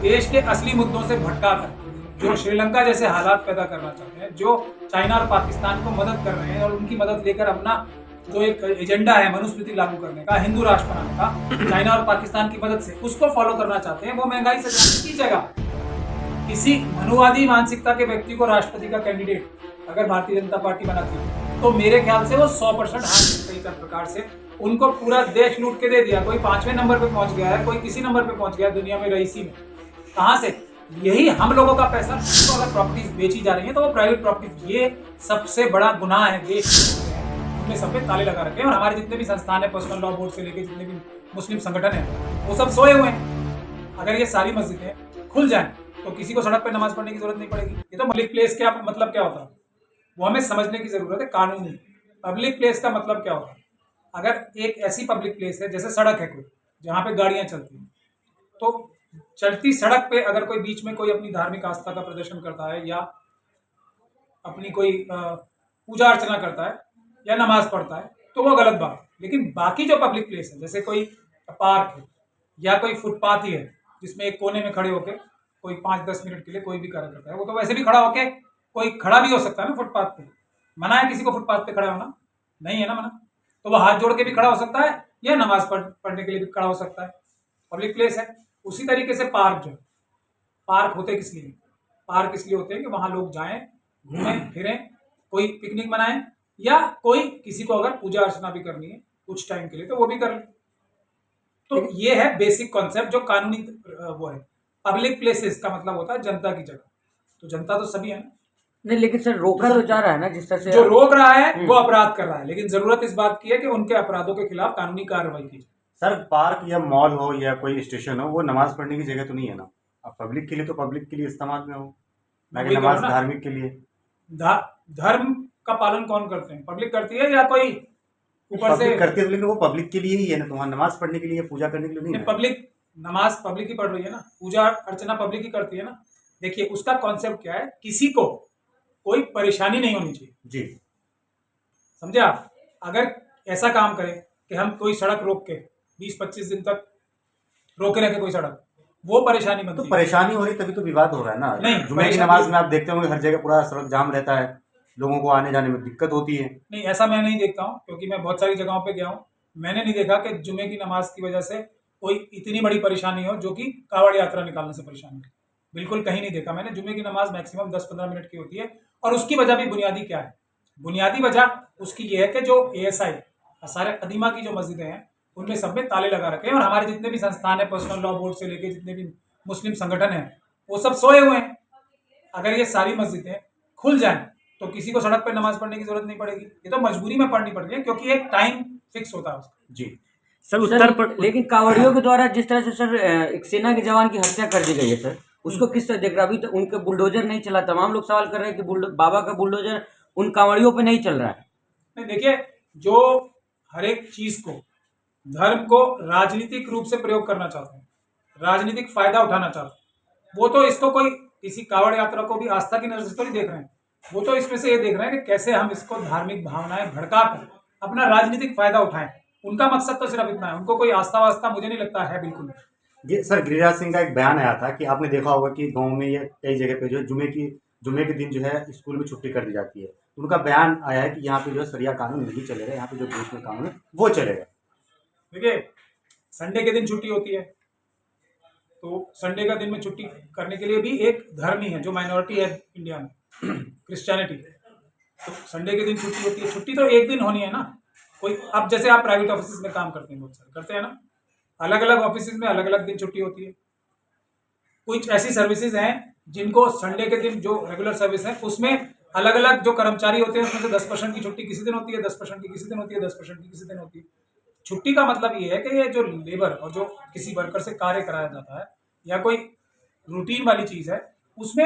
देश के असली मुद्दों से भटका कर जो श्रीलंका जैसे हालात पैदा करना चाहते हैं, जो चाइना और पाकिस्तान को मदद कर रहे हैं और उनकी मदद लेकर अपना जो एक एजेंडा है मनुस्मृति लागू करने का, हिंदू राष्ट्र बनाने का, चाइना और पाकिस्तान की मदद से उसको फॉलो करना चाहते हैं, वो महंगाई से की जगह किसी मनुवादी मानसिकता के व्यक्ति को राष्ट्रपति का कैंडिडेट अगर भारतीय जनता पार्टी बनाती है तो मेरे ख्याल से वो 100% हार कर प्रकार से उनको पूरा देश लूट के दे दिया। कोई 5वें नंबर पे पहुंच गया है, कोई किसी नंबर पे पहुंच गया है दुनिया में रईसी में। कहां से? यही हम लोगों का पैसा। तो अगर प्रॉपर्टीज बेची जा रही है तो वो प्राइवेट प्रॉपर्टीज, ये सबसे बड़ा गुनाह है देश में। सब पे ताले लगा रखे हैं और हमारे जितने भी संस्थान है, पर्सनल लॉ बोर्ड से लेकर जितने भी मुस्लिम संगठन है, वो सब सोए हुए हैं। अगर ये सारी मस्जिदें खुल जाएं तो किसी को सड़क पर नमाज पढ़ने की जरूरत नहीं पड़ेगी। ये तो पब्लिक प्लेस क्या मतलब क्या होता है वो हमें समझने की जरूरत है। कानूनी पब्लिक प्लेस का मतलब क्या होता है? अगर एक ऐसी पब्लिक प्लेस है जैसे सड़क है कोई, जहाँ पे गाड़ियां चलती हैं, तो चलती सड़क पे अगर कोई बीच में कोई अपनी धार्मिक आस्था का प्रदर्शन करता है या अपनी कोई पूजा अर्चना करता है या नमाज पढ़ता है तो वो गलत बात है। लेकिन बाकी जो पब्लिक प्लेस है, जैसे कोई पार्क है या कोई फुटपाथ ही है जिसमें एक कोने में खड़े होकर कोई 5-10 मिनट के लिए कोई भी कार्य करता है, वो तो वैसे भी खड़ा होके कोई खड़ा भी हो सकता है ना फुटपाथ पे। मना है किसी को फुटपाथ पे खड़ा होना? नहीं है ना मना। तो वो हाथ जोड़ के भी खड़ा हो सकता है या नमाज पढ़ने के लिए भी खड़ा हो सकता है। पब्लिक प्लेस है। उसी तरीके से पार्क, जो पार्क होते किस लिए? पार्क इसलिए होते हैं कि वहां लोग जाएं, घूमें फिरें, कोई पिकनिक मनाएं या कोई किसी को अगर पूजा अर्चना भी करनी है कुछ टाइम के लिए तो वो भी कर ले। तो ये है बेसिक कॉन्सेप्ट जो कानूनी वो है। पब्लिक प्लेसेस का मतलब होता है जनता की जगह। तो जनता तो सभी है ना। नहीं, लेकिन सर रोका तो जा रहा है ना, जिस तरह से जो रोक रहा है वो अपराध कर रहा है, लेकिन जरूरत इस बात की है कि उनके अपराधों के खिलाफ कानूनी कार्रवाई की जाए। सर पार्क या मॉल हो या कोई स्टेशन हो, वो नमाज पढ़ने की जगह तो नहीं है ना। अब पब्लिक के लिए तो पब्लिक के लिए इस्तेमाल में हो, ना कि नमाज धार्मिक के लिए। धर्म का पालन कौन करते हैं? पब्लिक करती है या कोई ऊपर से करती है? लेकिन वो पब्लिक के लिए ही है ना, तो वहाँ नमाज पढ़ने के लिए, पूजा करने के लिए नहीं है। पब्लिक नमाज पब्लिक ही पढ़ रही है ना, पूजा अर्चना पब्लिक ही करती है ना। देखिए उसका कॉन्सेप्ट क्या है, किसी को कोई परेशानी नहीं होनी चाहिए जी, समझे आप? अगर ऐसा काम करें कि हम कोई सड़क रोक के 20-25 दिन तक रोके रखे कोई सड़क, वो परेशानी बनती तो है। परेशानी हो रही तभी तो विवाद हो रहा है ना। नहीं, जुमे की नमाज में आप देखते होंगे हर जगह पूरा सड़क जाम रहता है, लोगों को आने जाने में दिक्कत होती है। नहीं, ऐसा मैं नहीं देखता हूँ क्योंकि मैं बहुत सारी जगहों पे गया हूँ। मैंने नहीं देखा कि जुमे की नमाज की वजह से कोई इतनी बड़ी परेशानी हो जो कि कावड़ यात्रा निकालने से परेशानी हो। बिल्कुल कहीं नहीं देखा मैंने। जुमे की नमाज मैक्सिमम 10-15 मिनट की होती है और उसकी वजह भी बुनियादी क्या है? बुनियादी वजह उसकी ये है कि जो ASI सारे कदीमा की जो मस्जिदें हैं उनमें सब में ताले लगा रखे हैं और हमारे जितने भी संस्थान है, पर्सनल लॉ बोर्ड से लेके जितने भी मुस्लिम संगठन हैं, वो सब सोए हुए हैं। अगर ये सारी मस्जिदें खुल जाएं तो किसी को सड़क पर नमाज पढ़ने की जरूरत नहीं पड़ेगी। ये तो मजबूरी में पढ़नी पड़ रही है क्योंकि एक टाइम फिक्स होता है उसका। जी सर, लेकिन कांवड़ियों के द्वारा जिस तरह से सर एक सेना के जवान की हत्या कर दी गई है सर, उसको किस तरह देख रहा? अभी तो उनके बुलडोजर नहीं चला। तमाम लोग सवाल कर रहे हैं कि बाबा का बुलडोजर उन कांवड़ियों पे नहीं चल रहा है। नहीं, देखिए जो हर एक चीज को, धर्म को राजनीतिक रूप से प्रयोग करना चाहते हैं, राजनीतिक फायदा उठाना चाहते हैं, वो तो इसको कोई किसी कावड़ यात्रा को भी आस्था की नजर से तो नहीं देख रहे हैं। वो तो इसमें से ये देख रहे हैं कि कैसे हम इसको धार्मिक भावनाएं भड़का कर अपना राजनीतिक फायदा उठाएं। उनका मकसद तो सिर्फ इतना है, उनको कोई आस्था वास्ता मुझे नहीं लगता है बिल्कुल। ये सर गिरिराज सिंह का एक बयान आया था कि आपने देखा होगा कि गांव में या कई जगह पे जो है जुमे के दिन जो है स्कूल में छुट्टी कर दी जाती है। उनका बयान आया है कि यहाँ पे जो है सरिया कानून नहीं चलेगा, यहाँ पे जो देश में कानून है वो चलेगा। देखिए संडे के दिन छुट्टी होती है तो संडे का दिन में छुट्टी करने के लिए भी एक धर्म ही है जो माइनॉरिटी है इंडिया में, क्रिश्चियनिटी। तो संडे के दिन छुट्टी होती है। छुट्टी तो एक दिन होनी है ना। कोई अब जैसे आप प्राइवेट ऑफिस में काम करते हैं, बहुत सारे करते हैं ना, अलग अलग ऑफिस में अलग अलग दिन छुट्टी होती है। कुछ ऐसी सर्विसेज हैं जिनको संडे के दिन जो रेगुलर सर्विस है उसमें अलग अलग जो कर्मचारी होते हैं उसमें से 10% की छुट्टी किसी दिन होती है, 10% की किसी दिन होती है, 10% की किसी दिन होती है। छुट्टी का मतलब ये है कि ये जो लेबर और जो किसी वर्कर से कार्य कराया जाता है या कोई रूटीन वाली चीज है उसमें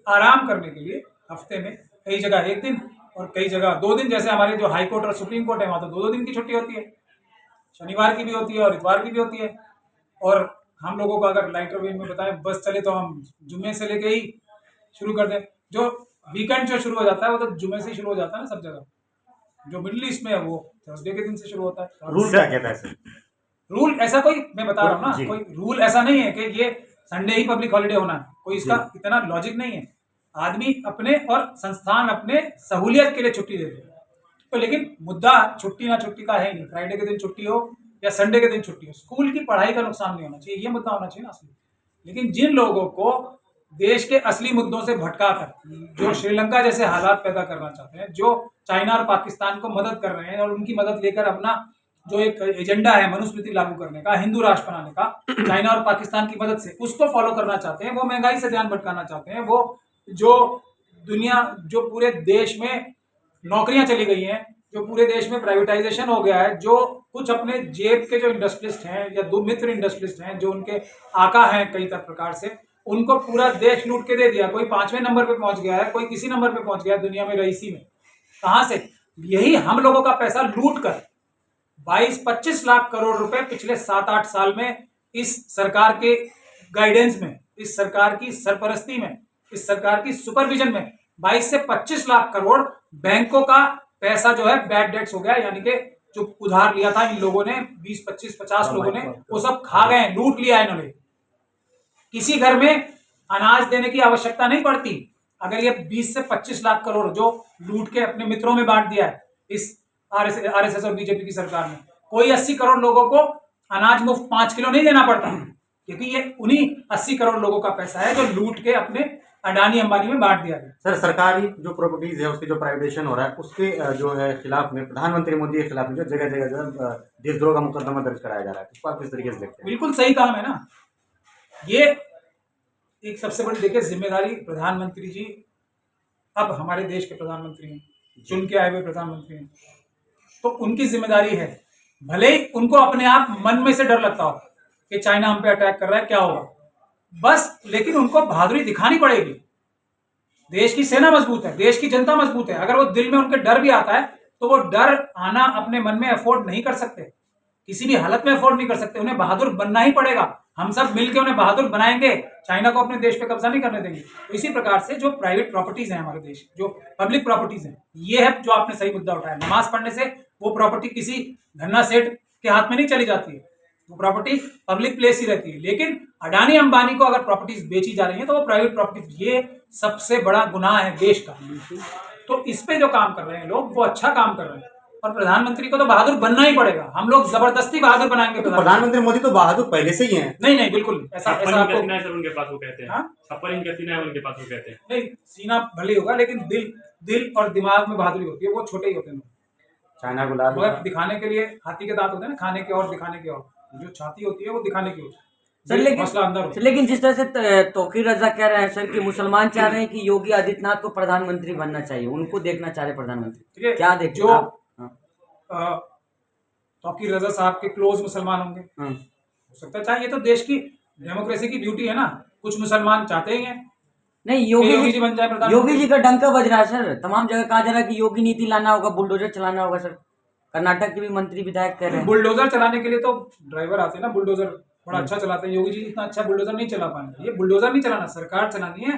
आराम करने के लिए हफ्ते में कई जगह एक दिन और कई जगह 2 दिन। जैसे हमारे जो हाई कोर्ट और सुप्रीम कोर्ट है वहां तो 2-2 दिन की छुट्टी होती है, शनिवार की भी होती है और इतवार की भी होती है। और हम लोगों को अगर लाइटर वेन में बताएं बस चले तो हम जुम्मे से लेके ही शुरू कर दें। जो वीकेंड जो शुरू हो जाता है वो तो जुम्मे से ही शुरू हो जाता है ना सब जगह। जो मिडिल ईस्ट में है वो थर्सडे के दिन से शुरू होता है। रूल क्या कहता है सर? रूल ऐसा कोई, मैं बता रहा हूँ ना, कोई रूल ऐसा नहीं है कि ये संडे ही पब्लिक हॉलिडे होना है, कोई इसका इतना लॉजिक नहीं है। आदमी अपने और संस्थान अपने सहूलियत के लिए छुट्टी देते हैं, तो लेकिन मुद्दा छुट्टी ना छुट्टी का है ही नहीं। फ्राइडे के दिन छुट्टी हो या संडे के दिन छुट्टी हो, स्कूल की पढ़ाई का नुकसान नहीं होना चाहिए, ये मुद्दा होना चाहिए ना असली। लेकिन जिन लोगों को देश के असली मुद्दों से भटका कर, जो श्रीलंका जैसे हालात पैदा करना चाहते हैं, जो चाइना और पाकिस्तान को मदद कर रहे हैं और उनकी मदद लेकर अपना जो एक एजेंडा है मनुस्मृति लागू करने का, हिंदू राष्ट्र बनाने का, चाइना और पाकिस्तान की मदद से उसको फॉलो करना चाहते हैं, वो महंगाई से ध्यान भटकाना चाहते हैं, वो जो दुनिया, जो पूरे देश में नौकरियां चली गई हैं, जो पूरे देश में प्राइवेटाइजेशन हो गया है, जो कुछ अपने जेब के जो इंडस्ट्रियलिस्ट हैं या दो मित्र इंडस्ट्रियलिस्ट हैं जो उनके आका हैं कई तरह प्रकार से, उनको पूरा देश लूट के दे दिया। कोई 5वें नंबर पे पहुंच गया है, कोई किसी नंबर पे पहुंच गया है दुनिया में रईसी में। कहां से? यही हम लोगों का पैसा लूट कर 22-25 लाख करोड़ रुपए पिछले 7-8 साल में इस सरकार के गाइडेंस में, इस सरकार की सरपरस्ती में, इस सरकार की सुपरविजन में 22 से 25 लाख करोड़ बैंकों का पैसा जो है बैड डेट्स हो गया, यानी कि जो उधार लिया था इन लोगों ने 20, 25, 50 लोगों ने, वो सब खा गए, लूट लिया इन्होंने। किसी घर में अनाज देने की आवश्यकता नहीं पड़ती अगर ये 20 से 25 लाख करोड़ जो लूट के अपने मित्रों में बांट दिया है इस आरएसएस और बीजेपी की सरकार ने, कोई 80 करोड़ लोगों को अनाज मुफ्त 5 किलो नहीं देना पड़ता, क्योंकि ये उन्हीं 80 करोड़ लोगों का पैसा है जो लूट के अपने अडानी अंबानी में बांट दिया गया। सर, सरकारी जो प्रॉपर्टीज है उसकी जो प्राइवेटाइजेशन हो रहा है उसके जो है खिलाफ में प्रधानमंत्री मोदी के खिलाफ में जो जगह जगह जो देशद्रोह का मुकदमा दर्ज कराया जा रहा है, उसको आप किस तरीके से देखते हैं? बिल्कुल सही काम है ना। ये एक सबसे बड़ी देखिए जिम्मेदारी प्रधानमंत्री जी अब हमारे देश के प्रधानमंत्री हैं, चुन के आए हुए प्रधानमंत्री हैं, तो उनकी जिम्मेदारी है। भले ही उनको अपने आप मन में से डर लगता हो कि चाइना हम पे अटैक कर रहा है, क्या होगा, बस, लेकिन उनको बहादुरी दिखानी पड़ेगी। देश की सेना मजबूत है, देश की जनता मजबूत है। अगर वो दिल में उनके डर भी आता है तो वो डर आना अपने मन में अफोर्ड नहीं कर सकते, किसी भी हालत में अफोर्ड नहीं कर सकते, उन्हें बहादुर बनना ही पड़ेगा। हम सब मिलकर उन्हें बहादुर बनाएंगे, चाइना को अपने देश पे कब्जा नहीं करने देंगे। तो इसी प्रकार से जो प्राइवेट प्रॉपर्टीज हैं हमारे देश, जो पब्लिक प्रॉपर्टीज हैं, ये है जो आपने सही मुद्दा उठाया। नमाज पढ़ने से वो प्रॉपर्टी किसी धन्ना सेठ के हाथ में नहीं चली जाती है, वो प्रॉपर्टी पब्लिक प्लेस ही रहती है। लेकिन अडानी अंबानी को अगर प्रॉपर्टीज बेची जा रही है तो वो प्राइवेट प्रॉपर्टीज, ये सबसे बड़ा गुनाह है देश का। तो इस पे जो काम कर रहे हैं लोग, वो अच्छा काम कर रहे हैं, और प्रधानमंत्री को तो बहादुर बनना ही पड़ेगा। हम लोग जबरदस्ती बहादुर बनाएंगे। तो प्रधानमंत्री मोदी तो बहादुर पहले से ही हैं। नहीं, बिल्कुल ऐसा आपको उनके पास वो कहते हैं, छप्पर इनका सीना है उनके पास, वो कहते हैं। नहीं, सीना भले होगा लेकिन दिल और दिमाग में बहादुरी होती है, वो छोटे ही होते हैं। चाइना गुलाब दिखाने के लिए हाथी के दांत होते हैं ना, खाने के और दिखाने के और, जो छाती होती है वो दिखाने की होती है। सर लेकिन जिस तरह से तौकीर रजा कह रहे हैं सर कि मुसलमान चाह रहे हैं कि योगी आदित्यनाथ को प्रधानमंत्री बनना चाहिए, उनको देखना चाह रहे प्रधानमंत्री, क्या देखते हैं आप? तौकीर रजा साहब के क्लोज मुसलमान होंगे, हो सकता है। चाहे, ये तो देश की डेमोक्रेसी की ब्यूटी है ना, कुछ मुसलमान चाहते ही हैं नहीं योगी जी बन जाए प्रधानमंत्री। योगी जी का डंका बज रहा है सर, तमाम जगह कहा जा रहा है कि योगी नीति लाना होगा, बुलडोजर चलाना होगा। सर कर्नाटक के भी मंत्री विधायक कह रहे हैं। बुलडोजर चलाने के लिए तो ड्राइवर आते हैं ना, बुलडोजर थोड़ा अच्छा चलाते हैं। योगी जी इतना अच्छा बुलडोजर नहीं चला पाएंगे। ये बुलडोजर नहीं चलाना, सरकार चलानी है,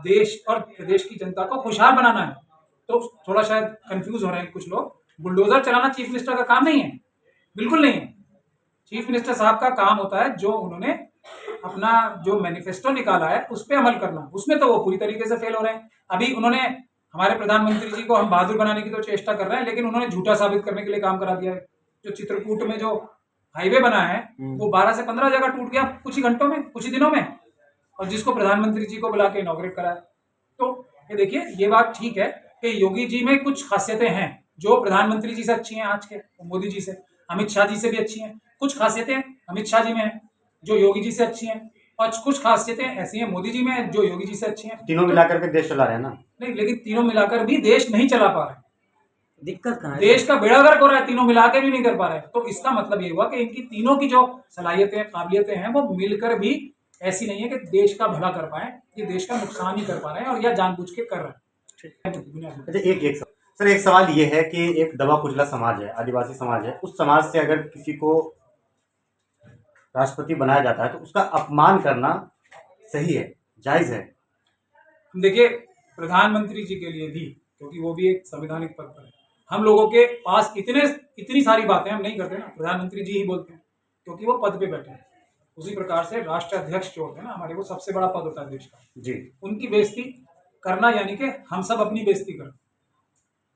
देश और प्रदेश की जनता को खुशहाल बनाना है। तो थोड़ा शायद कंफ्यूज हो रहे हैं कुछ लोग। बुलडोजर चलाना चीफ मिनिस्टर का काम नहीं है, बिल्कुल नहीं है। चीफ मिनिस्टर साहब का काम होता है जो उन्होंने अपना जो मैनिफेस्टो निकाला है उस पर अमल करना। उसमें तो वो पूरी तरीके से फेल हो रहे हैं। अभी उन्होंने हमारे प्रधानमंत्री जी को हम बहादुर बनाने की तो चेष्टा कर रहे हैं, लेकिन उन्होंने झूठा साबित करने के लिए काम करा दिया है। जो चित्रकूट में जो हाईवे बना है वो 12 से 15 जगह टूट गया कुछ ही घंटों में, कुछ ही दिनों में, और जिसको प्रधानमंत्री जी को बुला के इनॉग्रेट कराया। तो ये देखिए, ये बात ठीक है कि योगी जी में कुछ खासियतें हैं जो प्रधानमंत्री जी से अच्छी हैं, आज के मोदी जी से, अमित शाह जी से भी अच्छी हैं। कुछ खासियतें अमित शाह जी में हैं जो योगी जी से अच्छी हैं, और कुछ खासियतें ऐसी हैं मोदी जी में जो योगी जी से अच्छी हैं। तीनों मिलाकर के देश चला रहे हैं ना। नहीं, लेकिन तीनों मिलाकर भी देश नहीं चला पा रहे। दिक्कत कहाँ है? देश का बेड़ा गर्क हो रहा है, तीनों मिला के भी नहीं कर पा रहे। तो इसका मतलब ये हुआ कि इनकी तीनों की जो सलाहियतें, काबिलियतें हैं, वो मिलकर भी ऐसी नहीं है कि देश का भला कर पाए, ये देश का नुकसान ही कर पा रहे हैं, और यह जानबूझ के कर रहे हैं। अच्छा, सर एक सवाल ये है कि एक दबा कुचला समाज है, आदिवासी समाज है, उस समाज से अगर किसी को राष्ट्रपति बनाया जाता है तो उसका अपमान करना सही है, जायज है? देखिए, प्रधानमंत्री जी के लिए भी, क्योंकि वो भी एक संवैधानिक पद पर है, हम लोगों के पास इतनी सारी बातें हम नहीं करते ना, प्रधानमंत्री जी ही बोलते हैं, क्योंकि वो पद पे बैठे हैं। उसी प्रकार से राष्ट्र अध्यक्ष जो होते हैं ना हमारे, वो सबसे बड़ा पद होता है देश का, जी उनकी बेइज्जती करना यानी कि हम सब अपनी बेइज्जती करना।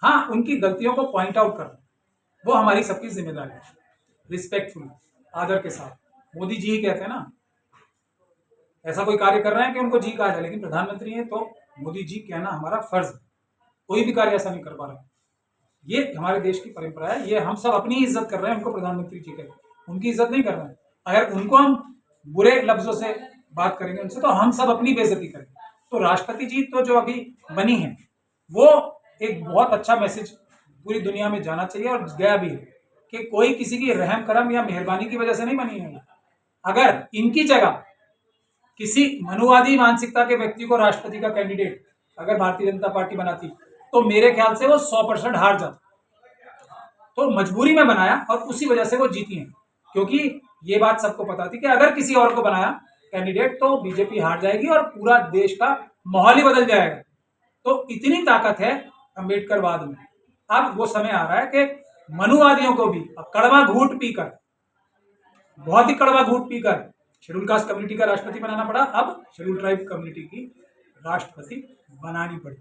हाँ, उनकी गलतियों को पॉइंट आउट करना वो हमारी सबकी जिम्मेदारी है, रिस्पेक्टफुल, आदर के साथ। मोदी जी ही कहते हैं ना, ऐसा कोई कार्य कर रहे हैं कि उनको जी कहा जाए, लेकिन प्रधानमंत्री हैं तो मोदी जी कहना हमारा फर्ज है। कोई भी कार्य ऐसा नहीं कर पा रहा है, ये हमारे देश की परंपरा है। ये हम सब अपनी इज्जत कर रहे हैं, उनको प्रधानमंत्री जी कहते हैं, उनकी इज्जत नहीं कर रहे हैं। अगर उनको हम बुरे लफ्जों से बात करेंगे उनसे, तो हम सब अपनी बेइज्जती करेंगे। तो राष्ट्रपति जी तो जो अभी बनी है, वो एक बहुत अच्छा मैसेज पूरी दुनिया में जाना चाहिए, और गया भी है कि कोई किसी की रहम करम या मेहरबानी की वजह से नहीं बनी है। अगर इनकी जगह किसी मनुवादी मानसिकता के व्यक्ति को राष्ट्रपति का कैंडिडेट अगर भारतीय जनता पार्टी बनाती, तो मेरे ख्याल से वो 100% हार जाता। तो मजबूरी में बनाया और उसी वजह से वो जीती हैं, क्योंकि ये बात सबको पता थी कि अगर किसी और को बनाया कैंडिडेट तो बीजेपी हार जाएगी और पूरा देश का माहौल ही बदल जाएगा। तो इतनी ताकत है अम्बेडकरवाद में। अब वो समय आ रहा है कि मनुवादियों को भी कड़वा घूंट पीकर, बहुत ही कड़वा घूंट पीकर शेड्यूल कास्ट कम्युनिटी का राष्ट्रपति बनाना पड़ा, अब शेड्यूल ट्राइब कम्युनिटी की राष्ट्रपति बनानी पड़ी।